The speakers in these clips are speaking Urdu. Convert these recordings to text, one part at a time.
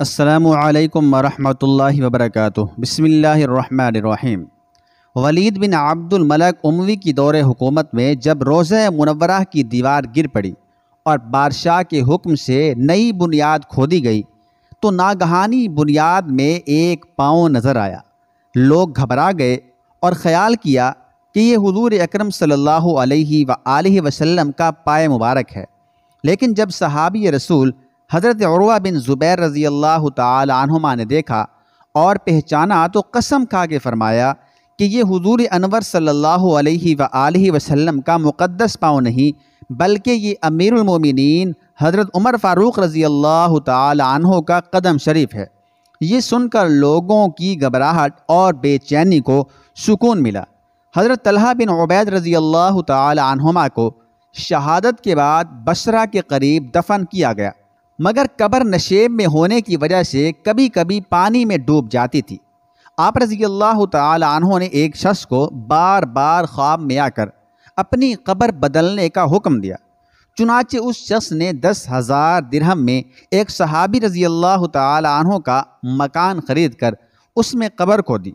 السلام علیکم ورحمۃ اللہ وبرکاتہ۔ بسم اللہ الرحمن الرحیم۔ ولید بن عبد الملک اموی کی دور حکومت میں جب روضہ منورہ کی دیوار گر پڑی اور بادشاہ کے حکم سے نئی بنیاد کھودی گئی تو ناگہانی بنیاد میں ایک پاؤں نظر آیا۔ لوگ گھبرا گئے اور خیال کیا کہ یہ حضور اکرم صلی اللہ علیہ وآلہ وسلم کا پائے مبارک ہے، لیکن جب صحابی رسول حضرت عروہ بن زبیر رضی اللہ تعالی عنہما نے دیکھا اور پہچانا تو قسم کھا کے فرمایا کہ یہ حضور انور صلی اللہ علیہ وآلہ وسلم کا مقدس پاؤں نہیں بلکہ یہ امیر المومنین حضرت عمر فاروق رضی اللہ تعالی عنہ کا قدم شریف ہے۔ یہ سن کر لوگوں کی گھبراہٹ اور بے چینی کو سکون ملا۔ حضرت طلحہ بن عبید رضی اللہ تعالی عنہما کو شہادت کے بعد بصرہ کے قریب دفن کیا گیا، مگر قبر نشیب میں ہونے کی وجہ سے کبھی کبھی پانی میں ڈوب جاتی تھی۔ آپ رضی اللہ تعالی عنہ نے ایک شخص کو بار بار خواب میں آ کر اپنی قبر بدلنے کا حکم دیا، چنانچہ اس شخص نے 10,000 درہم میں ایک صحابی رضی اللہ تعالی عنہ کا مکان خرید کر اس میں قبر کھو دی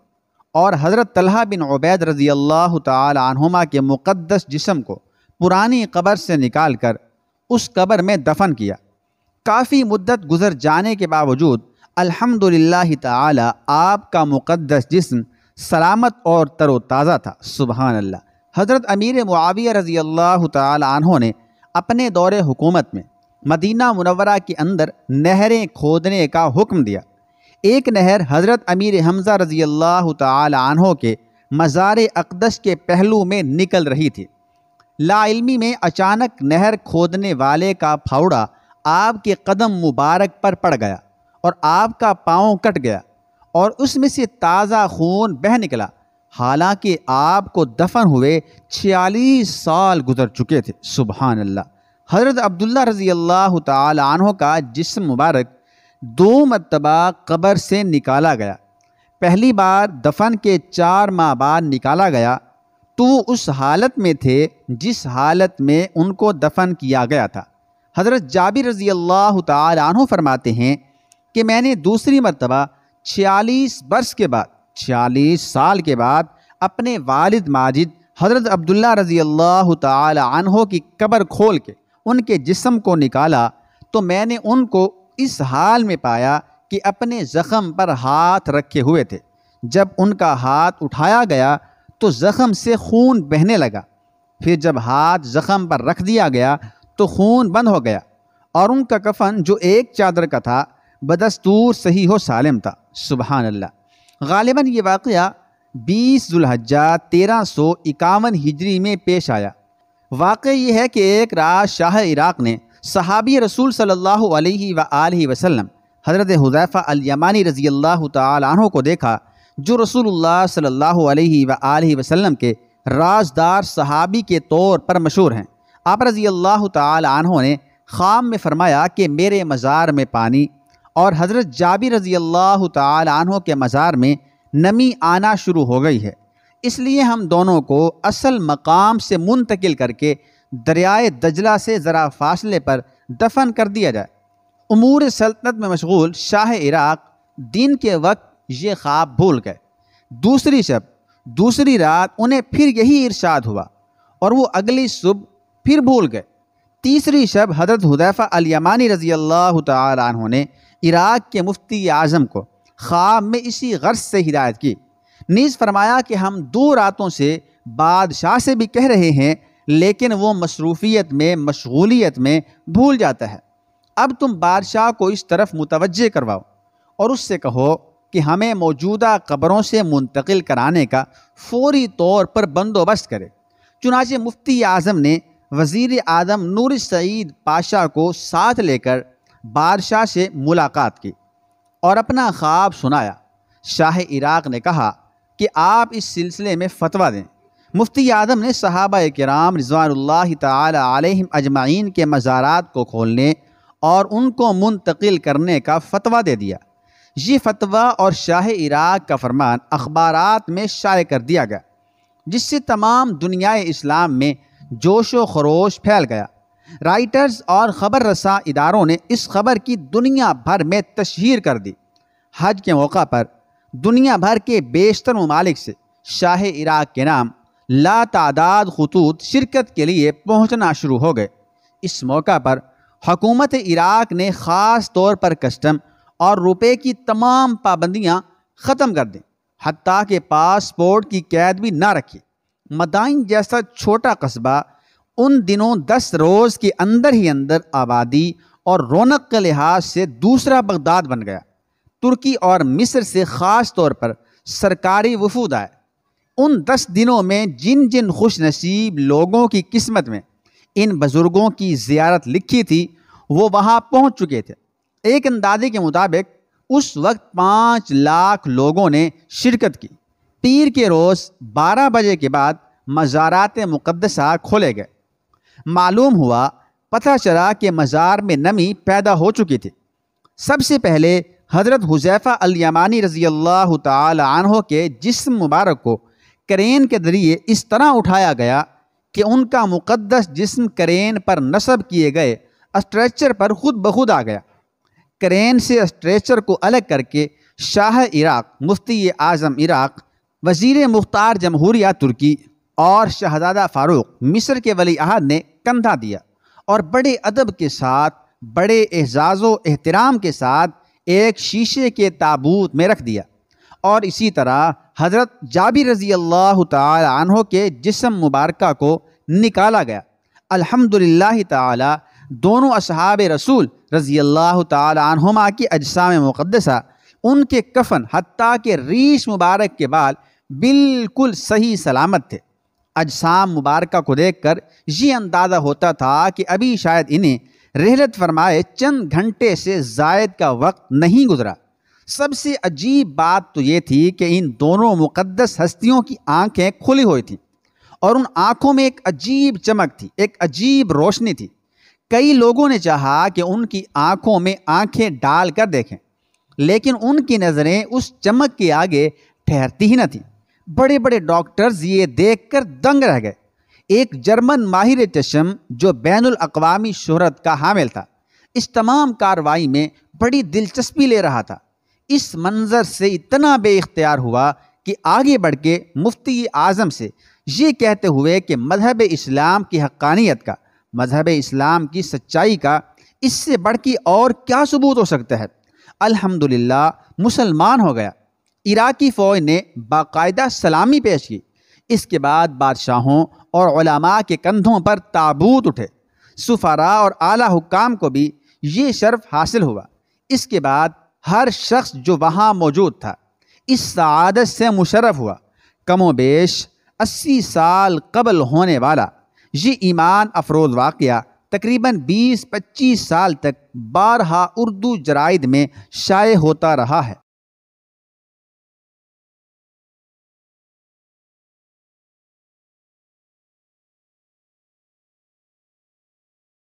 اور حضرت طلحہ بن عبید رضی اللہ تعالی عنہما کے مقدس جسم کو پرانی قبر سے نکال کر اس قبر میں دفن کیا۔ کافی مدت گزر جانے کے باوجود الحمدللہ تعالی آپ کا مقدس جسم سلامت اور تر و تازہ تھا۔ سبحان اللہ۔ حضرت امیر معاویہ رضی اللہ تعالی عنہ نے اپنے دور حکومت میں مدینہ منورہ کے اندر نہریں کھودنے کا حکم دیا۔ ایک نہر حضرت امیر حمزہ رضی اللہ تعالی عنہ کے مزار اقدس کے پہلو میں نکل رہی تھی۔ لا علمی میں اچانک نہر کھودنے والے کا پھاوڑا آپ کے قدم مبارک پر پڑ گیا اور آپ کا پاؤں کٹ گیا اور اس میں سے تازہ خون بہہ نکلا، حالانکہ آپ کو دفن ہوئے 46 سال گزر چکے تھے۔ سبحان اللہ۔ حضرت عبداللہ رضی اللہ تعالی عنہ کا جسم مبارک 2 مرتبہ قبر سے نکالا گیا۔ پہلی بار دفن کے 4 ماہ بعد نکالا گیا تو وہ اس حالت میں تھے جس حالت میں ان کو دفن کیا گیا تھا۔ حضرت جابر رضی اللہ تعالی عنہ فرماتے ہیں کہ میں نے دوسری مرتبہ 46 سال کے بعد اپنے والد ماجد حضرت عبداللہ رضی اللہ تعالی عنہ کی قبر کھول کے ان کے جسم کو نکالا تو میں نے ان کو اس حال میں پایا کہ اپنے زخم پر ہاتھ رکھے ہوئے تھے۔ جب ان کا ہاتھ اٹھایا گیا تو زخم سے خون بہنے لگا، پھر جب ہاتھ زخم پر رکھ دیا گیا تو خون بند ہو گیا، اور ان کا کفن جو ایک چادر کا تھا بدستور صحیح و سالم تھا۔ سبحان اللہ۔ غالباً یہ واقعہ 20 ذوالحجہ 1351 ہجری میں پیش آیا۔ واقعہ یہ ہے کہ ایک رات شاہ عراق نے صحابی رسول صلی اللہ علیہ وآلہ وسلم حضرت حذیفہ الیمانی رضی اللہ تعالی عنہ کو دیکھا، جو رسول اللہ صلی اللہ علیہ وآلہ وسلم کے رازدار صحابی کے طور پر مشہور ہیں۔ آپ رضی اللہ تعالی عنہ نے خواب میں فرمایا کہ میرے مزار میں پانی اور حضرت جابر رضی اللہ تعالی عنہ کے مزار میں نمی آنا شروع ہو گئی ہے، اس لیے ہم دونوں کو اصل مقام سے منتقل کر کے دریائے دجلہ سے ذرا فاصلے پر دفن کر دیا جائے۔ امور سلطنت میں مشغول شاہ عراق دن کے وقت یہ خواب بھول گئے۔ دوسری رات انہیں پھر یہی ارشاد ہوا اور وہ اگلی صبح پھر بھول گئے۔ تیسری شب حضرت حذیفہ الیمانی رضی اللہ تعالی عنہ نے عراق کے مفتی اعظم کو خواب میں اسی غرض سے ہدایت کی، نیز فرمایا کہ ہم 2 راتوں سے بادشاہ سے بھی کہہ رہے ہیں لیکن وہ مصروفیت میں مشغولیت میں بھول جاتا ہے۔ اب تم بادشاہ کو اس طرف متوجہ کرواؤ اور اس سے کہو کہ ہمیں موجودہ قبروں سے منتقل کرانے کا فوری طور پر بندوبست کرے۔ چنانچہ مفتی اعظم نے وزیر اعظم نور سعید پاشا کو ساتھ لے کر بادشاہ سے ملاقات کی اور اپنا خواب سنایا۔ شاہ عراق نے کہا کہ آپ اس سلسلے میں فتویٰ دیں۔ مفتی اعظم نے صحابہ کرام رضوان اللہ تعالی علیہم اجمعین کے مزارات کو کھولنے اور ان کو منتقل کرنے کا فتویٰ دے دیا۔ یہ فتویٰ اور شاہ عراق کا فرمان اخبارات میں شائع کر دیا گیا، جس سے تمام دنیائے اسلام میں جوش و خروش پھیل گیا۔ رائٹرز اور خبر رساں اداروں نے اس خبر کی دنیا بھر میں تشہیر کر دی۔ حج کے موقع پر دنیا بھر کے بیشتر ممالک سے شاہ عراق کے نام لاتعداد خطوط شرکت کے لیے پہنچنا شروع ہو گئے۔ اس موقع پر حکومت عراق نے خاص طور پر کسٹم اور روپے کی تمام پابندیاں ختم کر دیں، حتیٰ کہ پاسپورٹ کی قید بھی نہ رکھی۔ مدائن جیسا چھوٹا قصبہ ان دنوں 10 روز کے اندر ہی اندر آبادی اور رونق کے لحاظ سے دوسرا بغداد بن گیا۔ ترکی اور مصر سے خاص طور پر سرکاری وفود آئے۔ ان 10 دنوں میں جن جن خوش نصیب لوگوں کی قسمت میں ان بزرگوں کی زیارت لکھی تھی وہ وہاں پہنچ چکے تھے۔ ایک اندازے کے مطابق اس وقت 5 لاکھ لوگوں نے شرکت کی۔ پیر کے روز 12 بجے کے بعد مزارات مقدسہ کھولے گئے۔ معلوم ہوا، پتہ چلا کہ مزار میں نمی پیدا ہو چکی تھی۔ سب سے پہلے حضرت حذیفہ الیمانی رضی اللہ تعالی عنہ کے جسم مبارک کو کرین کے ذریعے اس طرح اٹھایا گیا کہ ان کا مقدس جسم کرین پر نصب کیے گئے اسٹریچر پر خود بخود آ گیا۔ کرین سے اسٹریچر کو الگ کر کے شاہ عراق، مفتی اعظم عراق، وزیر مختار جمہوریہ ترکی اور شہزادہ فاروق مصر کے ولی عہد نے کندھا دیا اور بڑے ادب کے ساتھ، بڑے اعزاز و احترام کے ساتھ ایک شیشے کے تابوت میں رکھ دیا، اور اسی طرح حضرت جابر رضی اللہ تعالی عنہ کے جسم مبارکہ کو نکالا گیا۔ الحمدللہ تعالی دونوں اصحاب رسول رضی اللہ تعالی عنہما کی اجسام مقدسہ، ان کے کفن حتیٰ کہ ریش مبارک کے بال بالکل صحیح سلامت تھے۔ اجسام مبارکہ کو دیکھ کر یہ اندازہ ہوتا تھا کہ ابھی شاید انہیں رحلت فرمائے چند گھنٹے سے زائد کا وقت نہیں گزرا۔ سب سے عجیب بات تو یہ تھی کہ ان دونوں مقدس ہستیوں کی آنکھیں کھلی ہوئی تھیں، اور ان آنکھوں میں ایک عجیب چمک تھی، ایک عجیب روشنی تھی۔ کئی لوگوں نے چاہا کہ ان کی آنکھوں میں آنکھیں ڈال کر دیکھیں، لیکن ان کی نظریں اس چمک کے آگے ٹھہرتی ہی نہ تھیں۔ بڑے بڑے ڈاکٹرز یہ دیکھ کر دنگ رہ گئے۔ ایک جرمن ماہر چشم جو بین الاقوامی شہرت کا حامل تھا، اس تمام کارروائی میں بڑی دلچسپی لے رہا تھا۔ اس منظر سے اتنا بے اختیار ہوا کہ آگے بڑھ کے مفتی اعظم سے یہ کہتے ہوئے کہ مذہب اسلام کی حقانیت کا، مذہب اسلام کی سچائی کا اس سے بڑھ کے اور کیا ثبوت ہو سکتا ہے؟ الحمدللہ مسلمان ہو گیا۔ عراقی فوج نے باقاعدہ سلامی پیش کی۔ اس کے بعد بادشاہوں اور علماء کے کندھوں پر تابوت اٹھے۔ سفراء اور اعلیٰ حکام کو بھی یہ شرف حاصل ہوا۔ اس کے بعد ہر شخص جو وہاں موجود تھا اس سعادت سے مشرف ہوا۔ کم و بیش 80 سال قبل ہونے والا یہ ایمان افروز واقعہ تقریباً 20-25 سال تک بارہا اردو جرائد میں شائع ہوتا رہا ہے۔